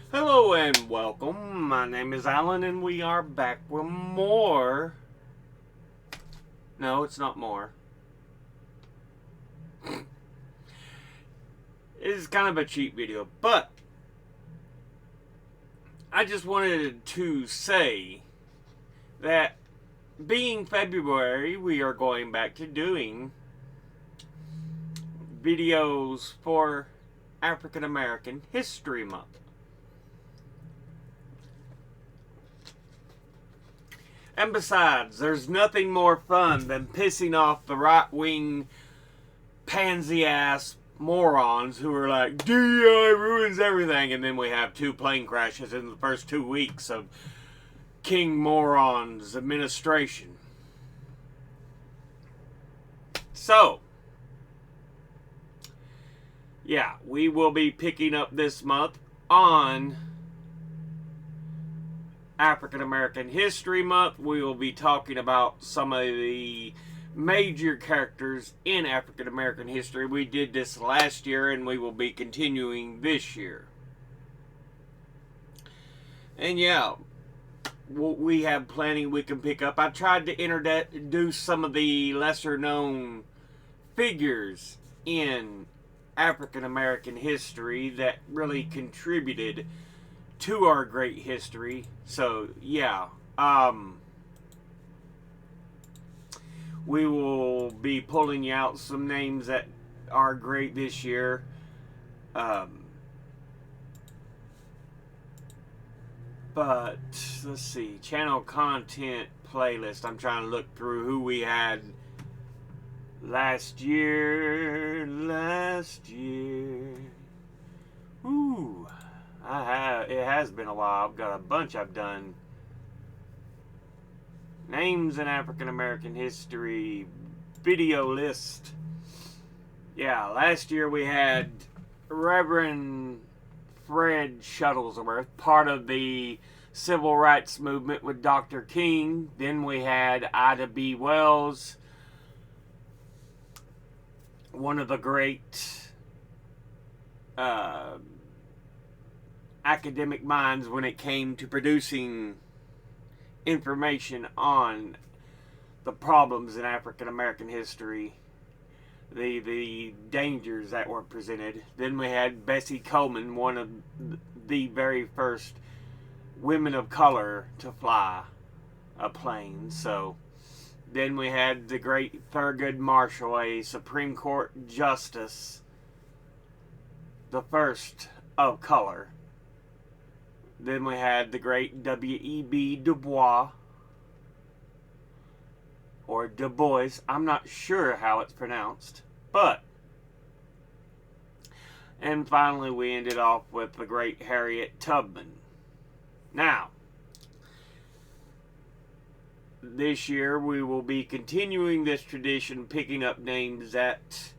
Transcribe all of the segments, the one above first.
Hello and welcome. My name is Alan, and we are back with more. No, it's not more. It's kind of a cheap video, but I just wanted to say that being February, we are going back to doing videos for African American History Month. And besides, there's nothing more fun than pissing off the right-wing pansy-ass morons who are like, DEI ruins everything, and then we have 2 plane crashes in the first 2 weeks of King Moron's administration. So, yeah, we will be picking up this month on African American History Month. We will be talking about some of the major characters in African American history. We did this last year and we will be continuing this year. And yeah, we have plenty we can pick up. I tried to introduce some of the lesser known figures in African American history that really contributed to our great history. So yeah, we will be pulling out some names that are great this year. But let's see, channel content playlist. I'm trying to look through who we had last year. Ooh. It has been a while. I've got a bunch I've done. Names in African American history video list. Yeah, last year we had Reverend Fred Shuttlesworth, part of the civil rights movement with Dr. King. Then we had Ida B. Wells, one of the great academic minds when it came to producing information on the problems in African American history, the dangers that were presented. Then we had Bessie Coleman, one of the very first women of color to fly a plane. So then we had the great Thurgood Marshall, a Supreme Court justice, the first of color. Then we had the great W.E.B. Du Bois, or Du Bois. I'm not sure how it's pronounced, but. And finally, we ended off with the great Harriet Tubman. Now, this year we will be continuing this tradition, picking up names that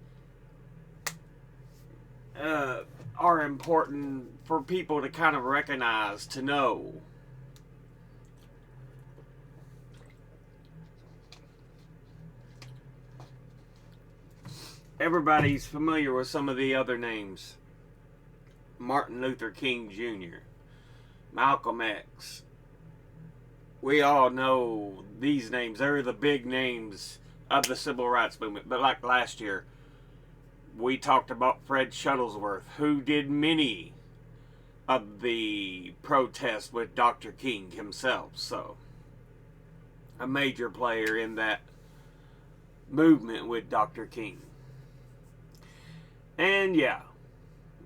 are important for people to kind of recognize, to know. Everybody's familiar with some of the other names. Martin Luther King Jr., Malcolm X. We all know these names. They're the big names of the civil rights movement. But like last year, we talked about Fred Shuttlesworth, who did many of the protests with Dr. King himself. So, a major player in that movement with Dr. King. And yeah,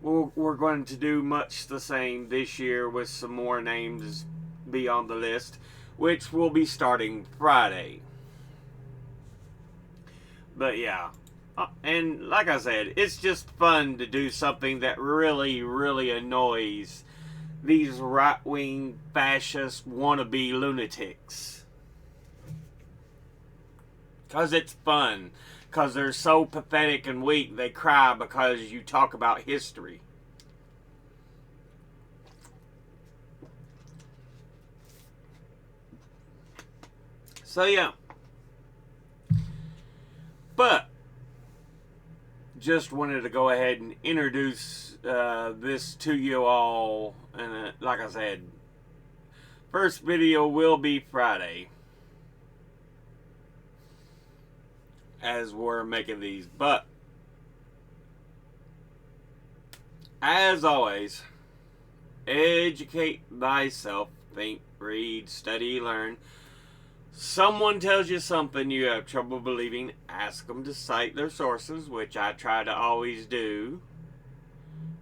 we're going to do much the same this year with some more names be on the list, which will be starting Friday. But yeah, and like I said, it's just fun to do something that really, really annoys these right-wing fascist wannabe lunatics. Because it's fun. Because they're so pathetic and weak, they cry because you talk about history. So yeah. But just wanted to go ahead and introduce this to you all. And like I said, first video will be Friday, as we're making these. But as always, educate thyself. Think, read, study, learn. Someone tells you something you have trouble believing, ask them to cite their sources, which I try to always do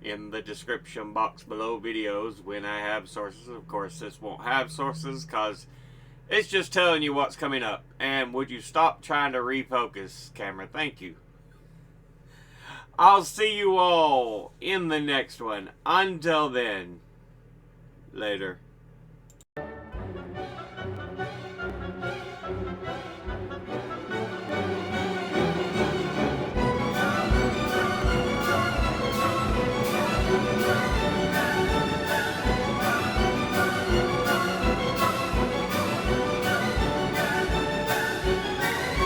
in the description box below videos when I have sources. Of course, this won't have sources because it's just telling you what's coming up. And would you stop trying to refocus, camera? Thank you. I'll see you all in the next one. Until then, later.